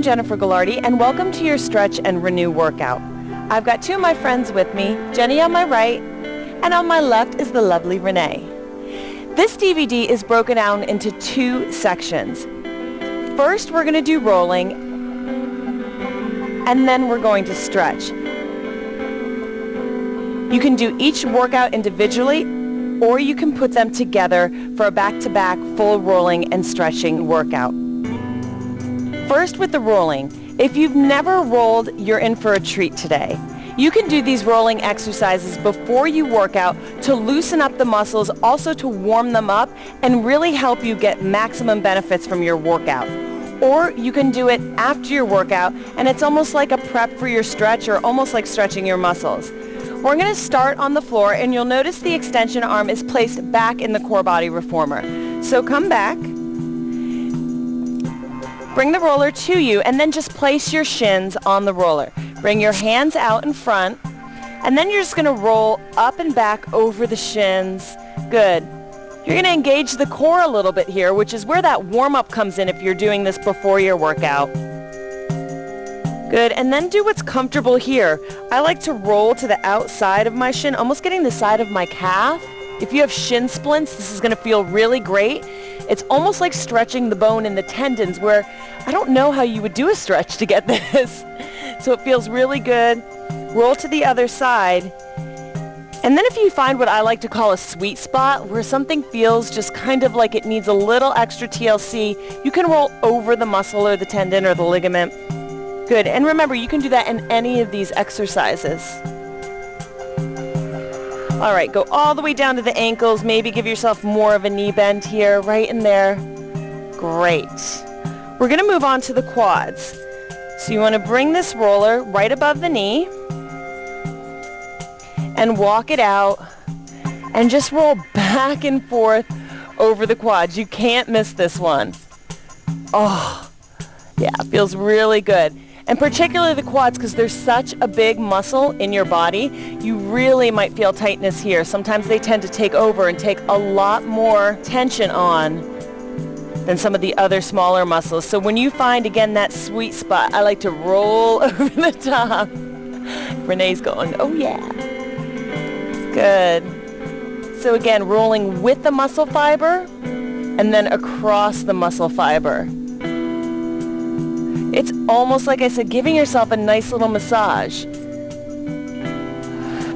Jennifer Ghilardi, and welcome to your Stretch and Renew workout. I've got two of my friends with me, Jenny on my right, and on my left is the lovely Renee. This DVD is broken down into two sections. First, we're going to do rolling, and then we're going to stretch. You can do each workout individually, or you can put them together for a back-to-back full rolling and stretching workout. First with the rolling, if you've never rolled, you're in for a treat today. You can do these rolling exercises before you work out to loosen up the muscles, also to warm them up and really help you get maximum benefits from your workout. Or you can do it after your workout, and it's almost like a prep for your stretch, or almost like stretching your muscles. We're going to start on the floor, and you'll notice the extension arm is placed back in the CoreBody reformer. So come back, bring the roller to you, and then just place your shins on the roller. Bring your hands out in front, and then you're just going to roll up and back over the shins. Good. You're going to engage the core a little bit here, which is where that warm-up comes in if you're doing this before your workout. Good, and then do what's comfortable here. I like to roll to the outside of my shin, almost getting the side of my calf. If you have shin splints, this is going to feel really great. It's almost like stretching the bone in the tendons, where I don't know how you would do a stretch to get this. So it feels really good. Roll to the other side. And then if you find what I like to call a sweet spot, where something feels just kind of like it needs a little extra TLC, you can roll over the muscle or the tendon or the ligament. Good, and remember, you can do that in any of these exercises. All right, go all the way down to the ankles. Maybe give yourself more of a knee bend here, right in there. Great. We're going to move on to the quads. So you want to bring this roller right above the knee and walk it out and just roll back and forth over the quads. You can't miss this one. Oh, yeah, it feels really good. And particularly the quads, because there's such a big muscle in your body, you really might feel tightness here. Sometimes they tend to take over and take a lot more tension on than some of the other smaller muscles. So when you find, again, that sweet spot, I like to roll over the top. Renee's going, oh yeah. Good. So again, rolling with the muscle fiber and then across the muscle fiber. It's almost like I said, giving yourself a nice little massage.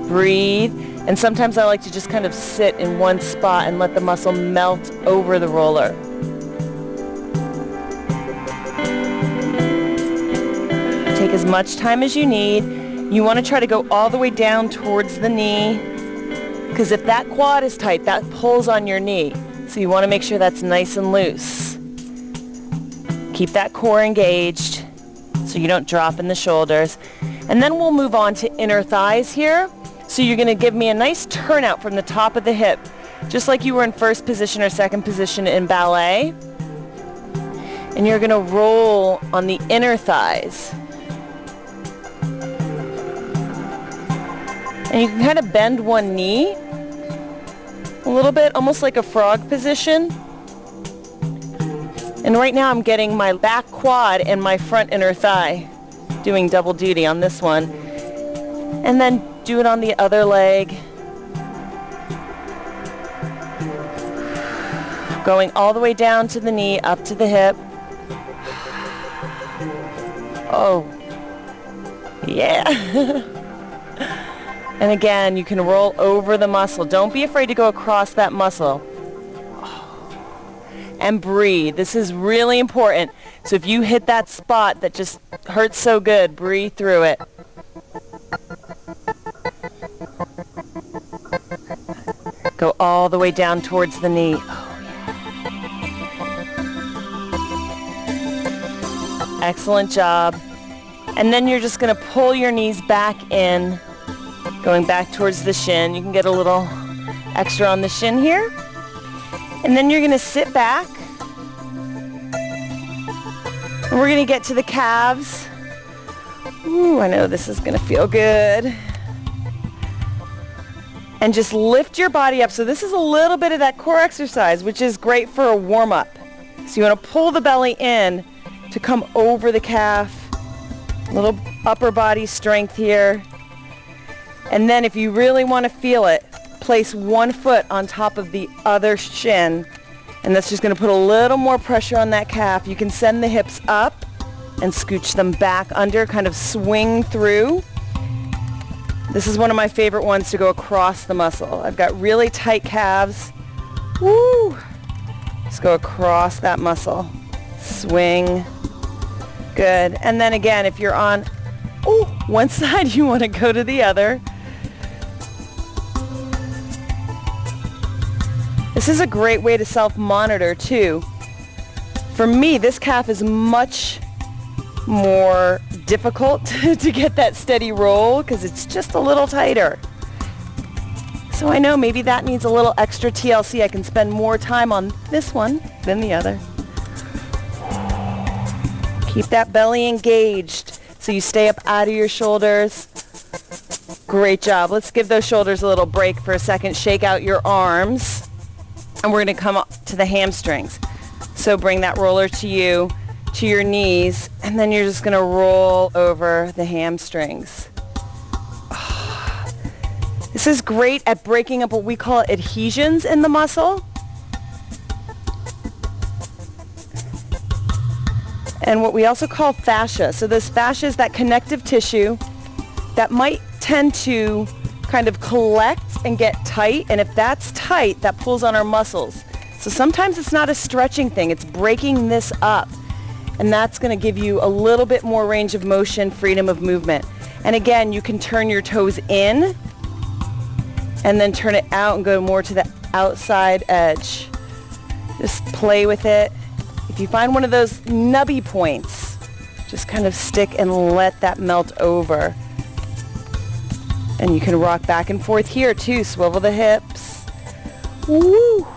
Breathe. And sometimes I like to just kind of sit in one spot and let the muscle melt over the roller. Take as much time as you need. You want to try to go all the way down towards the knee, because if that quad is tight, that pulls on your knee. So you want to make sure that's nice and loose. Keep that core engaged so you don't drop in the shoulders. And then we'll move on to inner thighs here. So you're going to give me a nice turnout from the top of the hip, just like you were in first position or second position in ballet. And you're going to roll on the inner thighs. And you can kind of bend one knee a little bit, almost like a frog position. And right now I'm getting my back quad and my front inner thigh, doing double duty on this one. And then do it on the other leg. Going all the way down to the knee, up to the hip. Oh, yeah. And again, you can roll over the muscle. Don't be afraid to go across that muscle. And breathe. This is really important. So if you hit that spot that just hurts so good, breathe through it. Go all the way down towards the knee. Oh, yeah. Excellent job. And then you're just going to pull your knees back in, going back towards the shin. You can get a little extra on the shin here. And then you're going to sit back. And we're going to get to the calves. Ooh, I know this is going to feel good. And just lift your body up. So this is a little bit of that core exercise, which is great for a warm-up. So you want to pull the belly in to come over the calf. A little upper body strength here. And then if you really want to feel it, place one foot on top of the other shin. And that's just going to put a little more pressure on that calf. You can send the hips up and scooch them back under, kind of swing through. This is one of my favorite ones to go across the muscle. I've got really tight calves. Woo! Just go across that muscle. Swing. Good. And then again, if you're on one side, you want to go to the other. This is a great way to self-monitor too. For me, this calf is much more difficult to get that steady roll because it's just a little tighter. So I know maybe that needs a little extra TLC. I can spend more time on this one than the other. Keep that belly engaged so you stay up out of your shoulders. Great job. Let's give those shoulders a little break for a second. Shake out your arms. And we're going to come up to the hamstrings. So bring that roller to you, to your knees, and then you're just going to roll over the hamstrings. This is great at breaking up what we call adhesions in the muscle. And what we also call fascia. So this fascia is that connective tissue that might tend to kind of collect and get tight, and if that's tight, that pulls on our muscles. So sometimes it's not a stretching thing, it's breaking this up, and that's going to give you a little bit more range of motion, freedom of movement. And again, you can turn your toes in and then turn it out and go more to the outside edge. Just play with it. If you find one of those nubby points, just kind of stick and let that melt over. And you can rock back and forth here too. Swivel the hips. Woo!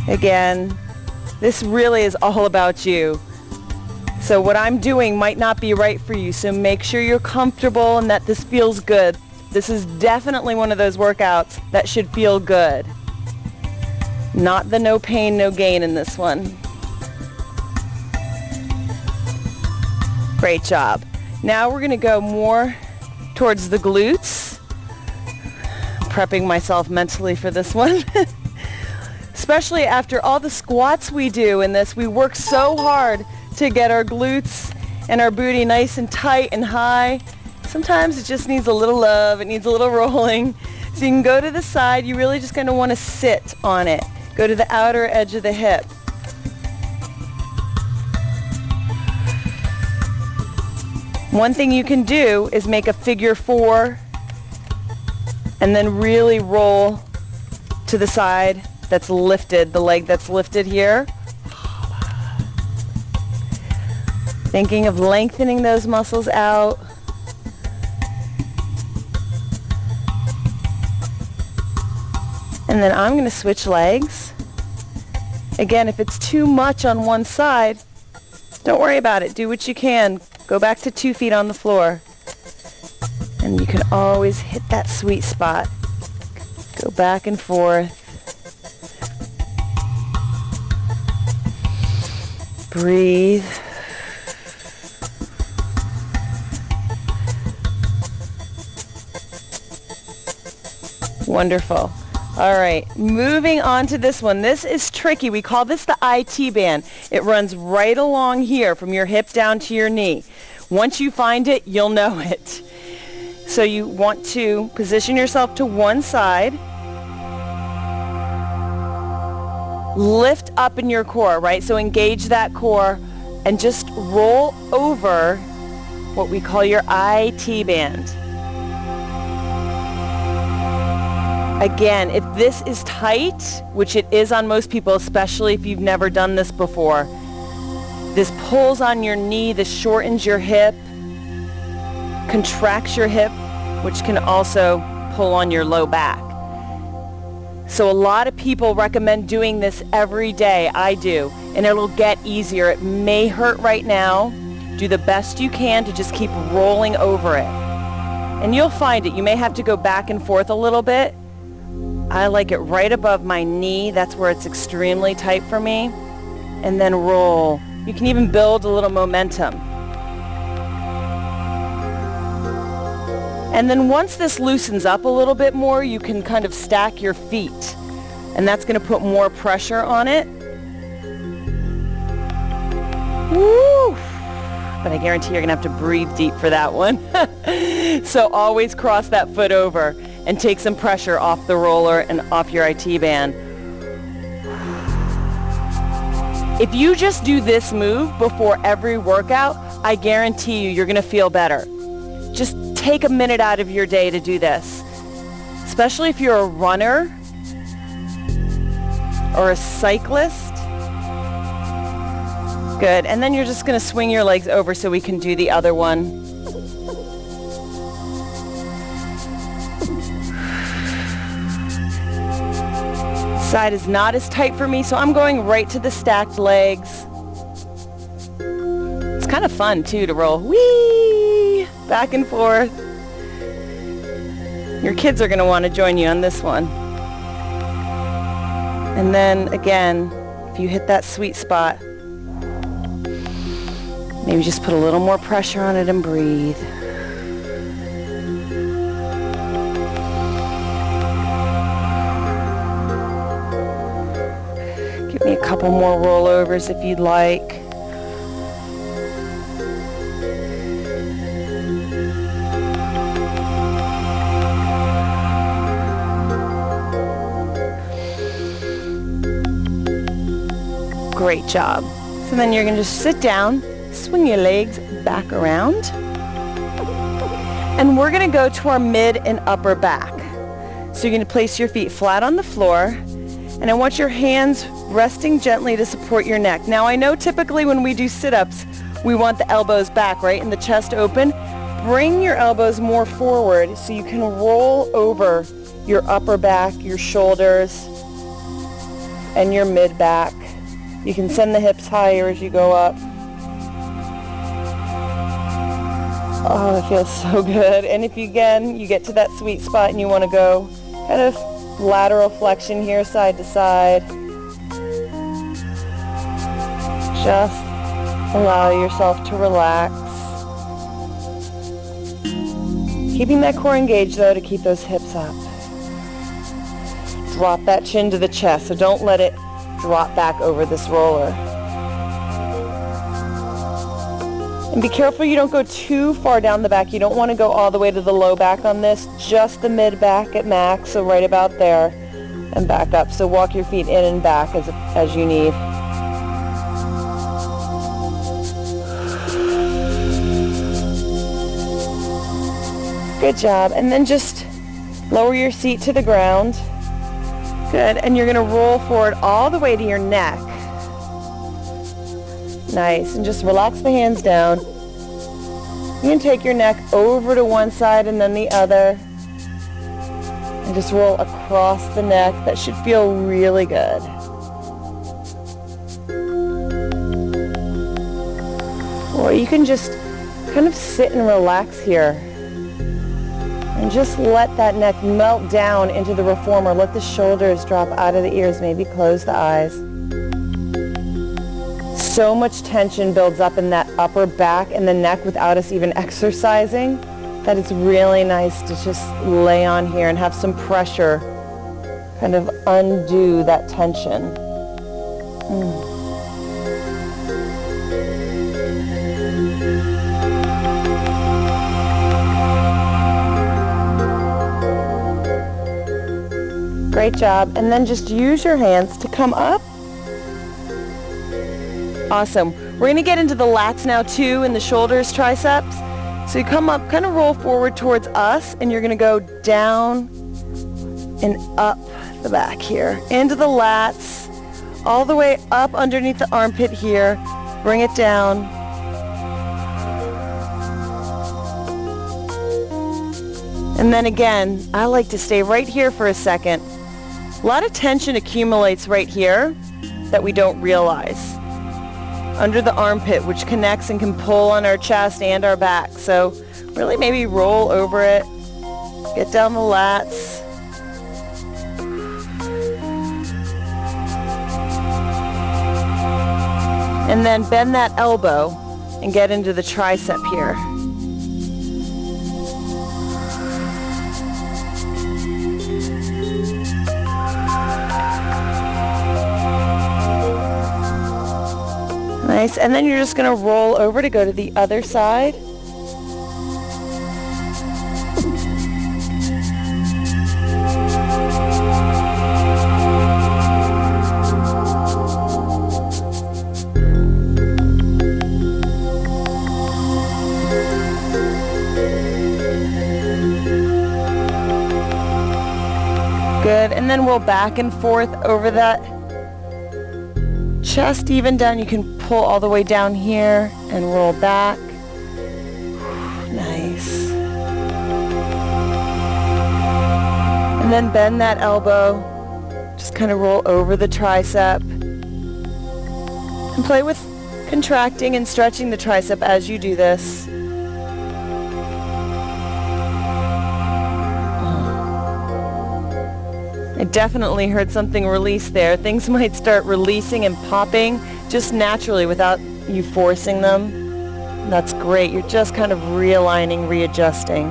Again, this really is all about you. So what I'm doing might not be right for you, so make sure you're comfortable and that this feels good. This is definitely one of those workouts that should feel good. Not the no pain, no gain in this one. Great job. Now we're going to go more towards the glutes. I'm prepping myself mentally for this one. Especially after all the squats we do in this, we work so hard to get our glutes and our booty nice and tight and high. Sometimes it just needs a little love, it needs a little rolling. So you can go to the side, you really just kind of want to sit on it. Go to the outer edge of the hip. One thing you can do is make a figure 4 and then really roll to the side that's lifted, the leg that's lifted here. Thinking of lengthening those muscles out. And then I'm going to switch legs. Again, if it's too much on one side, don't worry about it. Do what you can. Go back to 2 feet on the floor. And you can always hit that sweet spot. Go back and forth. Breathe. Wonderful. All right, moving on to this one. This is tricky. We call this the IT band. It runs right along here from your hip down to your knee. Once you find it, you'll know it. So you want to position yourself to one side. Lift up in your core, right? So engage that core and just roll over what we call your IT band. Again, if this is tight, which it is on most people, especially if you've never done this before, this pulls on your knee, this shortens your hip, contracts your hip, which can also pull on your low back. So a lot of people recommend doing this every day. I do, and it'll get easier. It may hurt right now. Do the best you can to just keep rolling over it. And you'll find it. You may have to go back and forth a little bit. I like it right above my knee. That's where it's extremely tight for me. and then roll. You can even build a little momentum. And then once this loosens up a little bit more, you can kind of stack your feet. And that's going to put more pressure on it. Woo! But I guarantee you're going to have to breathe deep for that one. So always cross that foot over and take some pressure off the roller and off your IT band. If you just do this move before every workout, I guarantee you're going to feel better. Just take a minute out of your day to do this. Especially if you're a runner or a cyclist. Good. And then you're just going to swing your legs over so we can do the other one. Side is not as tight for me, so I'm going right to the stacked legs. It's kind of fun, too, to roll. Whee! Back and forth. Your kids are going to want to join you on this one. And then, again, if you hit that sweet spot, maybe just put a little more pressure on it and breathe. Give me a couple more rollovers if you'd like. Great job. So then you're going to just sit down, swing your legs back around, and we're going to go to our mid and upper back. So you're going to place your feet flat on the floor, and I want your hands resting gently to support your neck. Now I know typically when we do sit-ups, we want the elbows back, right, and the chest open. Bring your elbows more forward so you can roll over your upper back, your shoulders, and your mid back. You can send the hips higher as you go up. Oh, it feels so good. And if you get to that sweet spot and you want to go kind of lateral flexion here, side to side, just allow yourself to relax. Keeping that core engaged, though, to keep those hips up. Drop that chin to the chest, so don't let it drop back over this roller. And be careful you don't go too far down the back. You don't want to go all the way to the low back on this, just the mid back at max, so right about there, and back up. So walk your feet in and back as you need. Good job. And then just lower your seat to the ground. Good. And you're going to roll forward all the way to your neck. Nice. And just relax the hands down. You can take your neck over to one side and then the other. And just roll across the neck. That should feel really good. Or you can just kind of sit and relax here. And just let that neck melt down into the reformer. Let the shoulders drop out of the ears. Maybe close the eyes. So much tension builds up in that upper back and the neck without us even exercising that it's really nice to just lay on here and have some pressure kind of undo that tension. Great job. And then just use your hands to come up. Awesome. We're going to get into the lats now too, and the shoulders, triceps. So you come up, kind of roll forward towards us, and you're going to go down and up the back here. Into the lats, all the way up underneath the armpit here. Bring it down. And then again, I like to stay right here for a second. A lot of tension accumulates right here that we don't realize. Under the armpit, which connects and can pull on our chest and our back. So really maybe roll over it. Get down the lats. And then bend that elbow and get into the tricep here. Nice, and then you're just going to roll over to go to the other side. Good, and then roll back and forth over that chest, even down. You can pull all the way down here and roll back. Nice. And then bend that elbow. Just kind of roll over the tricep. And play with contracting and stretching the tricep as you do this. I definitely heard something release there. Things might start releasing and popping just naturally without you forcing them. That's great. You're just kind of realigning, readjusting.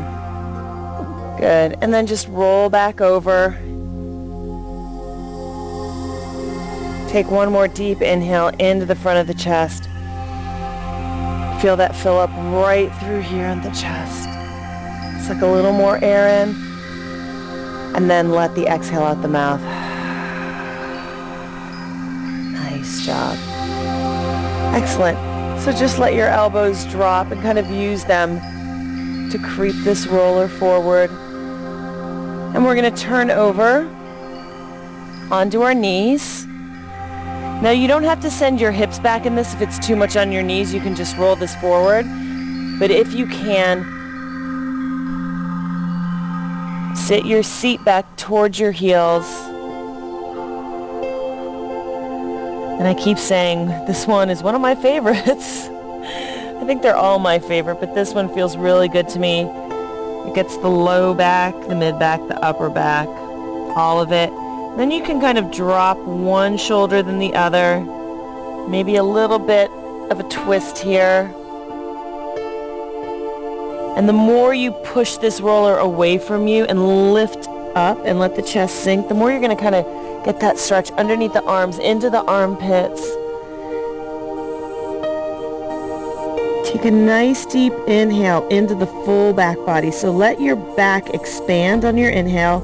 Good. And then just roll back over. Take one more deep inhale into the front of the chest. Feel that fill up right through here in the chest. Suck a little more air in. And then let the exhale out the mouth. Nice job. Excellent. So just let your elbows drop and kind of use them to creep this roller forward. And we're going to turn over onto our knees. Now you don't have to send your hips back in this if it's too much on your knees. You can just roll this forward. But if you can, sit your seat back towards your heels. And I keep saying this one is one of my favorites. I think they're all my favorite, but this one feels really good to me. It gets the low back, the mid back, the upper back, all of it. Then you can kind of drop one shoulder than the other. Maybe a little bit of a twist here. And the more you push this roller away from you and lift up and let the chest sink, the more you're going to kind of get that stretch underneath the arms, into the armpits. Take a nice deep inhale into the full back body. So let your back expand on your inhale.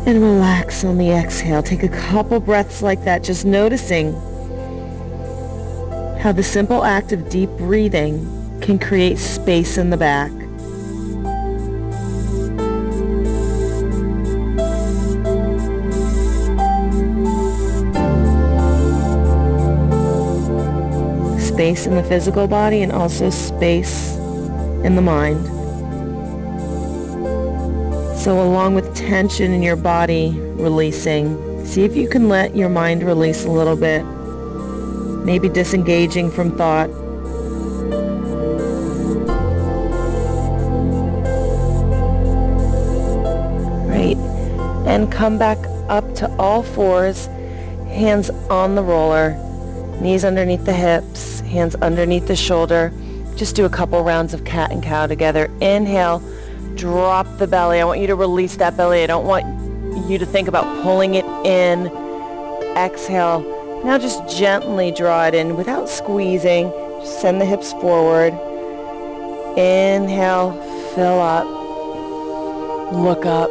And relax on the exhale. Take a couple breaths like that, just noticing how the simple act of deep breathing can create space in the back. Space in the physical body and also space in the mind. So along with tension in your body releasing, see if you can let your mind release a little bit. Maybe disengaging from thought. Great. And come back up to all fours, hands on the roller, knees underneath the hips, hands underneath the shoulder. Just do a couple rounds of cat and cow together. Inhale. Drop the belly. I want you to release that belly. I don't want you to think about pulling it in. Exhale. Now just gently draw it in without squeezing. Just send the hips forward. Inhale. Fill up. Look up.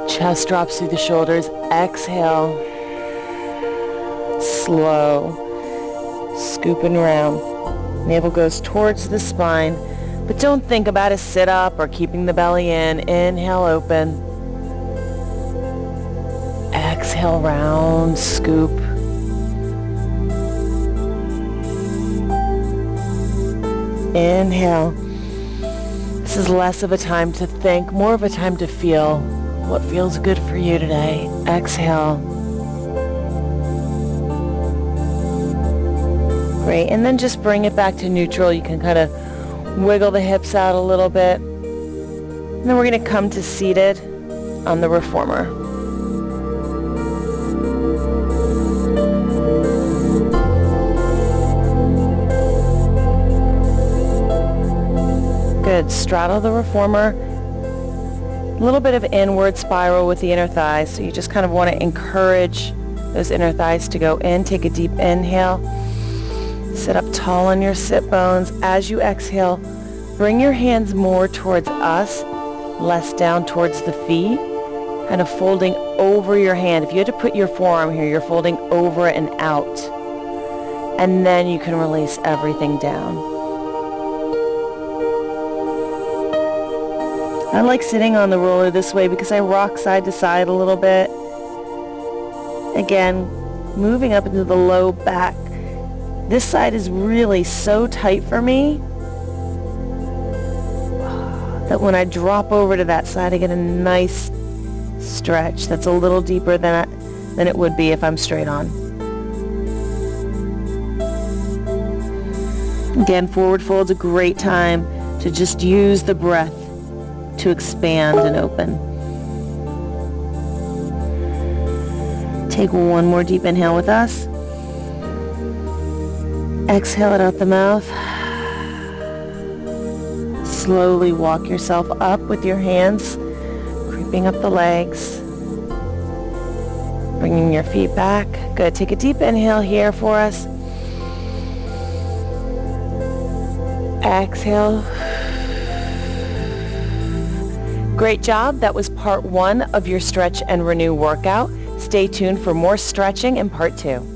Chest drops through the shoulders. Exhale. Slow. Scooping around. Navel goes towards the spine. But don't think about a sit-up or keeping the belly in. Inhale, open. Exhale, round, scoop. Inhale. This is less of a time to think, more of a time to feel what feels good for you today. Exhale. Great, and then just bring it back to neutral. You can kind of wiggle the hips out a little bit. And then we're going to come to seated on the reformer. Good. Straddle the reformer. A little bit of inward spiral with the inner thighs, so you just kind of want to encourage those inner thighs to go in. Take a deep inhale. Sit up tall on your sit bones. As you exhale, bring your hands more towards us, less down towards the feet, kind of folding over your hand. If you had to put your forearm here, you're folding over and out. And then you can release everything down. I like sitting on the roller this way because I rock side to side a little bit. Again, moving up into the low back. This side is really so tight for me that when I drop over to that side, I get a nice stretch that's a little deeper than it would be if I'm straight on. Again, forward fold's a great time to just use the breath to expand and open. Take one more deep inhale with us. Exhale it out the mouth. Slowly walk yourself up with your hands, creeping up the legs. Bringing your feet back. Good. Take a deep inhale here for us. Exhale. Great job. That was part 1 of your Stretch and Renew workout. Stay tuned for more stretching in part 2.